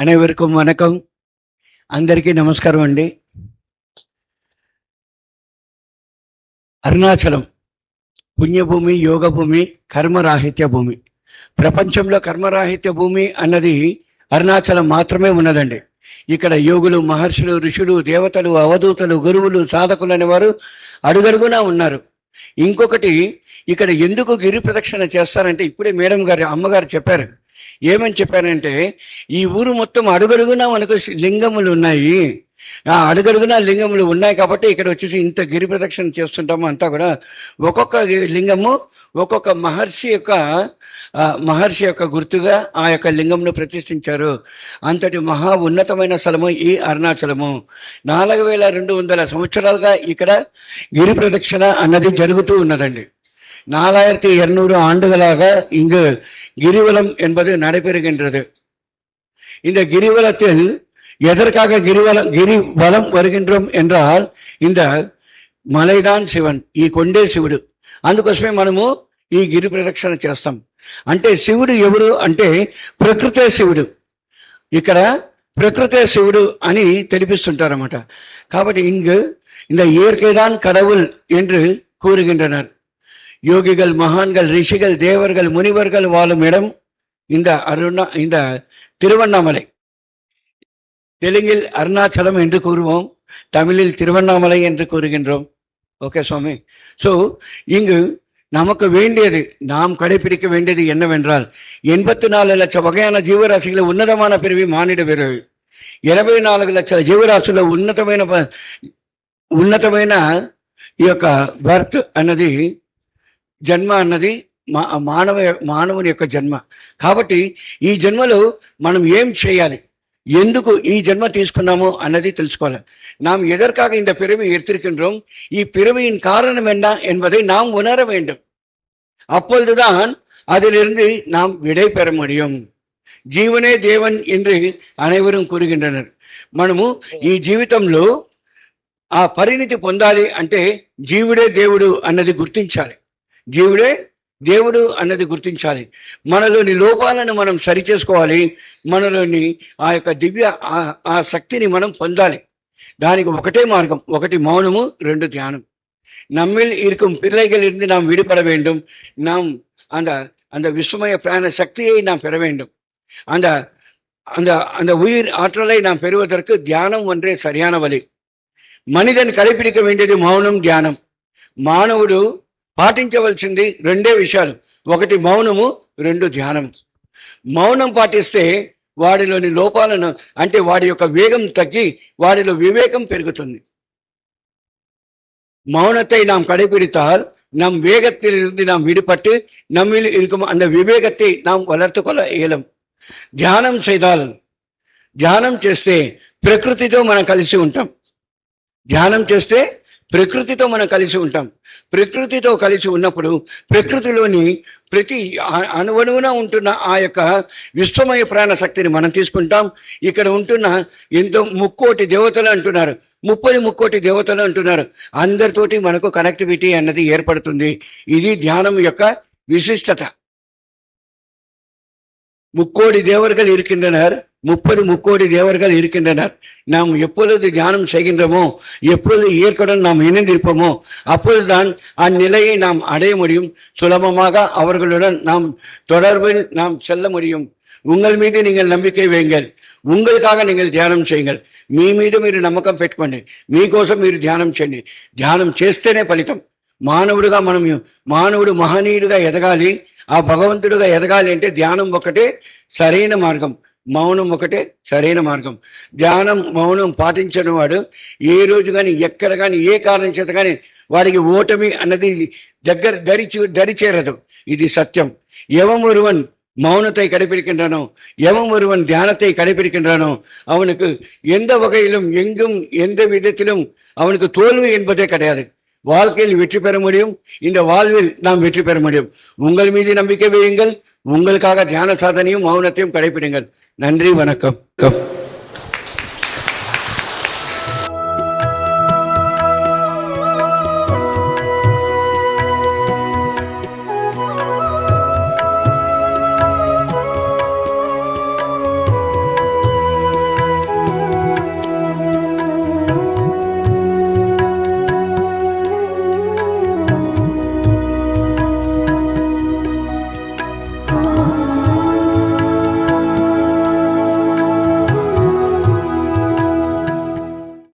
అனைవరకం వనకం. అందరికీ నమస్కారం అండి. అరుణాచలం పుణ్యభూమి, యోగభూమి, కర్మరాహిత్య భూమి. ప్రపంచంలో కర్మరాహిత్య భూమి అన్నది అరుణాచలం మాత్రమే ఉన్నదండి. ఇక్కడ యోగులు, మహర్షులు, ఋషులు, దేవతలు, అవధూతలు, గురువులు, సాధకులు అనేవారు అడుగడుగునా ఉన్నారు. ఇంకొకటి, ఇక్కడ ఎందుకు గిరి ప్రదక్షిణ చేస్తారంటే ఇప్పుడే మేడం గారు, అమ్మగారు చెప్పారు. ఏమని చెప్పారంటే, ఈ ఊరు మొత్తం అడుగడుగునా మనకు లింగములు ఉన్నాయి. ఆ అడుగడుగునా లింగములు ఉన్నాయి కాబట్టి ఇక్కడ వచ్చేసి ఇంత గిరి ప్రదక్షిణ చేస్తుంటాము. అంతా కూడా ఒక్కొక్క లింగము ఒక్కొక్క మహర్షి యొక్క గుర్తుగా ఆ యొక్క లింగంను ప్రతిష్ఠించారు. అంతటి మహా ఉన్నతమైన స్థలము ఈ అరుణాచలము. 4200 సంవత్సరాలుగా ఇక్కడ గిరి ప్రదక్షిణ అన్నది జరుగుతూ ఉన్నదండి. 4200 ஆண்டுகளாக இங்கு கிரிவலம் என்பது நடைபெறுகின்றது. இந்த கிரிவலத்தில் எதற்காக கிரிவலம் வருகின்றோம் என்றால், இந்த మలైదాన్ శివన్, ఈ కొండే శివుడు. అందుకోసమే మనము ఈ గిరి ప్రదక్షిణ చేస్తాం. అంటే శివుడు ఎవరు అంటే ప్రకృతే శివుడు. ఇక్కడ ప్రకృతే శివుడు అని తెలిపిస్తుంటారన్నమాట. కాబట్టి இங்கு இந்த இயற்கைதான் கடவுள் என்று கூறுகின்றனர். யோகிகள், மகான்கள், ரிஷிகள், தேவர்கள், முனிவர்கள் வாழும் இடம் இந்த திருவண்ணாமலை. தெலுங்கில் அருணாச்சலம் என்று கூறுவோம், தமிழில் திருவண்ணாமலை என்று கூறுகின்றோம். ஓகே சுவாமி. ஸோ இங்கு நமக்கு வேண்டியது, நாம் கடைபிடிக்க வேண்டியது என்னவென்றால், 84 லட்சம் வகையான జీవరాశిகளை ఉన్నతమైన పిరివి మానిడ పిరివి, 84 లక్షల జీవరాశుల ఉన్నతమైన ఈ యొక్క బర్త్ అన్నది, జన్మ అన్నది మానవుని యొక్క జన్మ. కాబట్టి ఈ జన్మలో మనం ఏం చేయాలి, ఎందుకు ఈ జన్మ తీసుకున్నాము అన్నది తెలుసుకోవాలి. நாம் எதற்காக இந்த பிறவி எடுத்திருக்கின்றோம், ఈ பிறவியின் காரணம் என்ன என்பதை நாம் உணர வேண்டும். அப்பொழுதுதான் அதிலிருந்து நாம் விடை பெற முடியும். జీవనే దేవన్ என்று అனைవரும் కూరుகின்றனர். మనము ఈ జీవితంలో ఆ పరిణితి పొందాలి అంటే జీవుడే దేవుడు అన్నది గుర్తించాలి. జీవుడే దేవుడు అన్నది గుర్తించాలి. మనలోని లోపాలను మనం సరిచేసుకోవాలి. మనలోని ఆ యొక్క దివ్య ఆ శక్తిని మనం పొందాలి. దానికి ఒకటే మార్గం, ఒకటి మౌనము, 2 தியானம். நம்மில் இருக்கும் பிள்ளைகளிலிருந்து நாம் விடுபட வேண்டும். நாம் அந்த விஸ்வமய பிராண சக்தியை நாம் பெற வேண்டும். அந்த உயிர் ஆற்றலை நாம் பெறுவதற்கு தியானம் ஒன்றே சரியான வழி. మనిదన్ కடைపిడిక వేండిది మౌనం, ధ్యానం. మానవుడు పాటించవలసింది 2 విషయాలు, ఒకటి మౌనము, 2 ధ్యానం. మౌనం పాటిస్తే వాడిలోని లోపాలను, అంటే వాడి యొక్క వేగం తగ్గి వాడిలో వివేకం పెరుగుతుంది. மௌனத்தை நாம் கடைபிடித்தால் நம் வேகத்திலிருந்து நாம் விடுபட்டு நம்மில் இருக்கும் அந்த விவேகத்தை நாம் வளர்த்து கொள்ள இயலும். ధ్యానం செய்தால், ధ్యానం చేస్తే ప్రకృతితో మనం కలిసి ఉంటాం. ధ్యానం చేస్తే ప్రకృతితో మనం కలిసి ఉంటాం. ప్రకృతితో కలిసి ఉన్నప్పుడు ప్రకృతిలోని ప్రతి అణువణువున ఉంటున్న ఆ యొక్క విశ్వమయ ప్రాణ శక్తిని మనం తీసుకుంటాం. ఇక్కడ ఉంటున్న ఎంతో 3 కోటి దేవతలు అంటున్నారు, 30 కోటి దేవతలు అంటున్నారు. అందరితోటి మనకు కనెక్టివిటీ అన్నది ఏర్పడుతుంది. ఇది ధ్యానం యొక్క విశిష్టత. 3 கோடி தேவர்கள் இருக்கின்றனர், 30 கோடி தேவர்கள் இருக்கின்றனர். நாம் எப்பொழுது தியானம் செய்கின்றோமோ, எப்பொழுது இயற்கையுடன் நாம் இணைந்திருப்போமோ, அப்பொழுதுதான் அந்நிலையை நாம் அடைய முடியும். சுலபமாக அவர்களுடன் நாம் தொடர்பில் நாம் செல்ல முடியும். உங்கள் மீது நீங்கள் నம்பிకை వేయంగల్, உங்களுக்காக நீங்கள் ధ్యానం చేయంగల్. మీ మీద మీరు నమ్మకం పెట్టుకోండి, మీకోసం మీరు ధ్యానం చేయండి. ధ్యానం చేస్తేనే ఫలితం. మానవుడు మహనీయుడిగా ఎదగాలి, ఆ భగవంతుడిగా ఎదగాలి అంటే ధ్యానం ఒకటే సరైన మార్గం, మౌనం ఒకటే సరైన మార్గం. ధ్యానం, మౌనం పాటించని వాడు ఏ రోజు కానీ, ఎక్కడ కానీ, ఏ కారణం చేత కానీ వాడికి ఓటమి అన్నది దరిచేరదు. ఇది సత్యం. எவன் ஒருவன் மௌனத்தை கடைபிடிக்கின்றானோ, எவன் ஒருவன் தியானத்தை கடைபிடிக்கின்றானோ, அவனுக்கு எந்த வகையிலும், எங்கும், எந்த விதத்திலும் அவனுக்கு தோல்வி என்பதே கிடையாது. வாழ்க்கையில் வெற்றி பெற முடியும். இந்த வாழ்வில் நாம் வெற்றி பெற முடியும். உங்கள் மீது நம்பிக்கை வையுங்கள். உங்களுக்காக தியான சாதனையும் மௌனத்தையும் கடைபிடிங்கள். நன்றி, வணக்கம்.